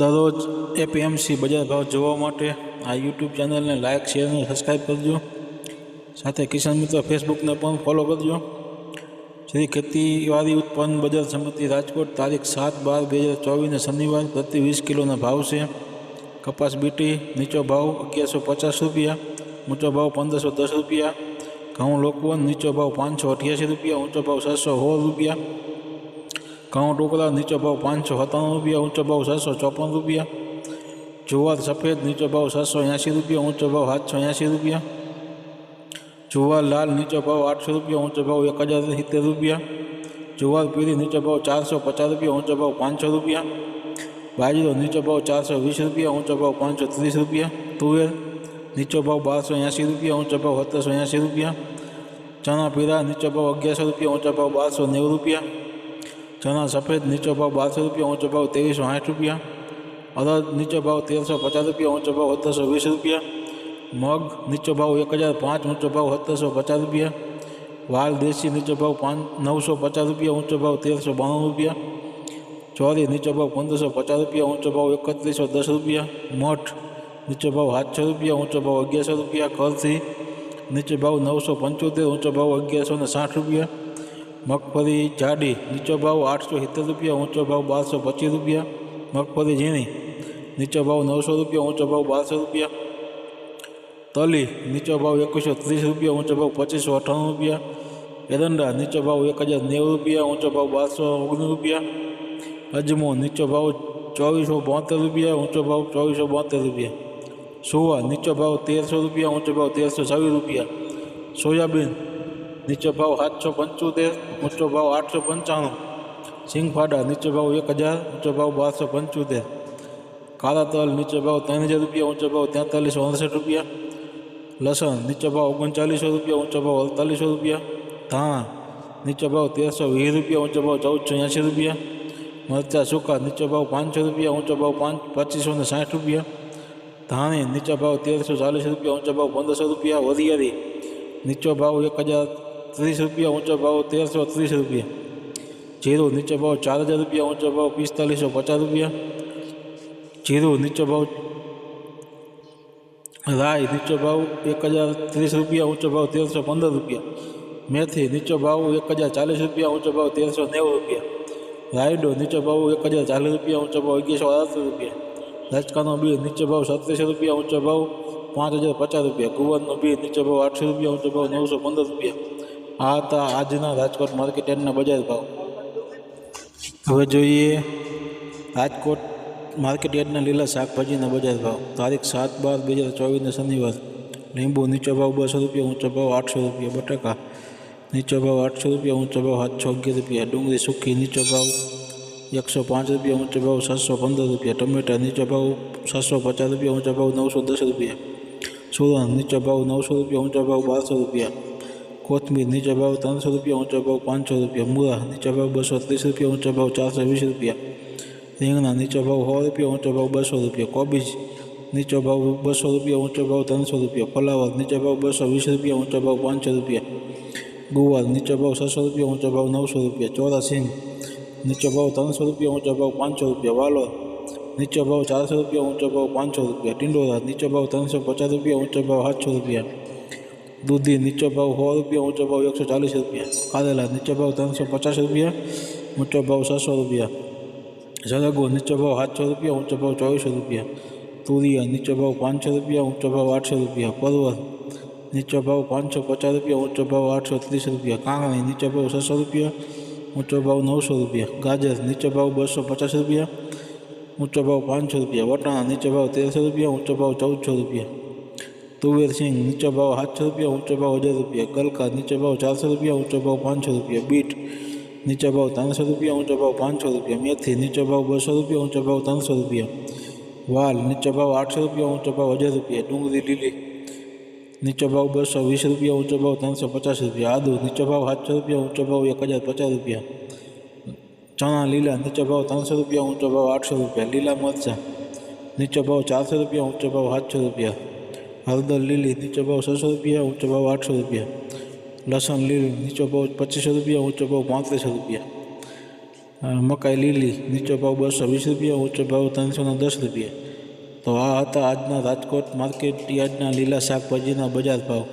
दररोज एपीएमसी बजार भाव जोवा माटे आ यूट्यूब चैनल ने लाइक शेयर ने सब्सक्राइब करजो। साथ किसान मित्र फेसबुक ने पण फॉलो करजो। श्री खेतीवाड़ी उत्पन्न बजार समिति राजकोट तारीख 7/12/2024 ने शनिवार प्रति 20 किलो भाव से कपास बीटी नीचो भाव 1150 रुपया, ऊँचो भाव 1510 रुपया। घऊँ लोकवन नीचो भाव 588 रुपया, ऊँचो भाव 716 रुपया। घऊँ टोकरा नीचो भाव 597 रुपया, ऊँचो भाव 754 रुपया। जुवार सफेद नीचो भाव 780 रुपया, ऊँचो भाव 780 रुपया। जुवार लाल नीचो भाव 800 रुपया, ऊँचो भाव 1070 रुपया। जुवार पीली नीचो भाव 450 रुपया, ऊँचो भाव 500 रुपया। बाजरो नीचो भाव 420 रुपया, ऊँचो भाव 530 रुपया। तुवेर नीचो भाव 1280 रुपया, ऊँचो भाव 780 रुपया। चना पीला नीचो भाव 1100 रुपया, ऊँचो भाव 1290 रुपया। चना सफेद नीचो भाव 1200 रुपया, ऊँचो भाव 2360 रुपया। अदरक नीचो भाव 1350 रुपया, ऊँचो भाव 1720 रुपया। मग नीचो भाव 1005, ऊँचो भाव 1750 रुपया। वाल देसी नीचो भाव 950 रुपया, ऊँचो भाव 1392 रुपया। चौरी नीचो भाव 1550 रुपया, ऊँचो भाव 3110 रुपया। मठ नीचो भाव 700 रुपया, ऊँचो भाव 1100 रुपया। करथी नीचो भाव 975, ऊँचो भाव 1160 रुपया। मगफली जाडी नीचो भाव 870 रुपया, ऊँचो भाव 1225 रुपया। मगफली झीणी नीचो भाव 900 रुपया, ऊँचो भाव 1200 रुपया। तली नीचो भाव 2130 रुपया, ऊँचो भाव 2598 रुपया। एरंडा नीचो भाव 1090 रुपया, ऊँचो भाव 1219 रुपया। अजमो नीचो भाव 2472 रुपया, ऊँचो भाव 2472 रुपया। सुवा नीचो भाव 1300 रुपया, ऊँचो भाव 1326 रुपया। सोयाबीन नीचो भाव 775, ऊँचो भाव 895। सिंगफाड़ा नीचो भाव 1000, ऊँचो भाव 1275। काला तल नीचो भाव 3000 रुपया, ऊँचो भाव 4369 रुपया। लसन नीचो भाव 3900 रुपया, ऊँचो भाव 4800 रुपया। धाणा नीचो भाव 1320 रुपया, ऊँचो भाव 1480 रुपया। मरचा सूखा नीचो भाव 500 रुपया, ऊँचो भाव 2560 रुपया। धाणी नीचो भाव 1340 रुपया, ऊँचो भाव 1500 रुपया। वरियारी नीचो भाव 1030 रुपया, ऊँचो भाव 1330 रुपया। जीरो नीचो भाव 4000 रुपया, ऊँचो भाव 4550 रुपया। जीरो नीचो भाव राय नीचो भाव 1030 रुपया, ऊँचो भाव 1315 रुपया। मेथी नीचो भाव 1040 रुपया, ऊँचो भाव 1390 रुपया। रायडो नीचो भाव 1040 रुपया, ऊँचो भाव 1188 रुपया। रचकानो बी नीचो भाव 3700 रुपया, ऊँचो भाव 5050 रुपया। गुवरनो बी नीचो भाव 800 रुपया, ऊँचो भाव 915 रुपया। आ था आजना राजकोट मार्केट यार्डना बजार भाव। हवे जोईए राजकोट मार्केट यार्डना लीला शाकभाजीना बजार भाव। तारीख 7/12/2024 ने शनिवार। લીંબુ नीचो भाव 200 रुपया, ऊँचो भाव 800 रुपया। बटाका नीचो भाव 800 रुपया, ऊँचो भाव 711 रुपया। डूंगरी सूखी नीचो भाव 105 रुपया, ऊँचो भाव 715 रुपया। टमेटा नीचो भाव 750 रुपया, ऊँचो भाव 910 रुपया। सूरण नीचो भाव 900 रुपया, ऊँचो भाव 1200 रुपया। कोथमीर नीचो भाव 300 रुपया, ऊँचो भाव 500 रुपया। मूरा नीचो भाव 230 रुपया, ऊँचो भाव 420 रुपया। રીંગણા नीचो भाव 100 रुपया, ऊँचो भाव 200 रुपया। कोबीज नीचो भाव 200 रुपया, ऊँचो भाव 300 रुपया। फ्लावर नीचो भाव 220 रुपया, ऊँचो भाव 500 रुपया। गुवार नीचो भाव 600 रुपया, ऊँचो भाव 900 रुपया। चौरा सिंग नीचो भाव 300 रुपया, ऊँचो भाव 500 रुपया। वालोर नीचो भाव 400 रुपया, ऊँचो भाव 500 रुपया। टिंडोरा नीचो भाव 350 रुपया, ऊँचो भाव 700 रुपया। दूधी नीचो भाव 100 रुपया, ऊँचो भाव 140 रुपया। कारेला नीचो भाव 350 रुपया, ऊँचो भाव 700 रुपया। सरगो नीचो भाव 700 रुपया, ऊँचो भाव 2400 रुपया। तुरिया नीचो भाव 500 रुपया, ऊँचो भाव 800 रुपया। परवर नीचो भाव 550 रुपया, ऊँचो भाव 830 रुपया। कांगणी नीचो भाव 600 रुपया, ऊँचो भाव 900 रुपया। गाजर नीचो भाव 250 रुपया, ऊँचो भाव 500 रुपया। वटाणा नीचो भाव 1300 रुपया, ऊँचो भाव 1400 रुपया। तुवेर सिंग नीचो भाव 700 रुपया, ऊँचो भाव 1000 रुपया। गलका नीचो भाव 400 रुपया, ऊँचो भाव 500 रुपया। बीट नीचो भाव 300 रुपया, ऊँचो भाव 500 रुपया। मेथी नीचो भाव 200 रुपया, ऊँचो भाव 300 रुपया। वाल नीचो भाव 800 रुपया, ऊँचो भाव 1000 रुपया। डूंगरी लीली नीचो भाव 220 रुपया, ऊँचो भाव 350 रुपया। आदू नीचो भाव 700 रुपया, ऊँचो भाव 1050 रुपया। चना लीला नीचो भाव 300 रुपया, ऊँचो भाव 800 रुपया। लीला मरचा नीचो भाव 400 रुपया, ऊँचो भाव 700 रुपया। हरदर लीली नीचो भाव 600 रुपया, ऊँचो भाव 800 रुपया। लसन लीली नीचो भाव 2500 रुपया, ऊँचो भाव 3500 रुपया। મકાઈ લીલી નીચો ભાવ 220 રૂપિયા, ઊંચો ભાવ 310 રૂપિયા। તો આ હતા આજના રાજકોટ માર્કેટ યાર્ડના લીલા શાકભાજીના બજાર ભાવ।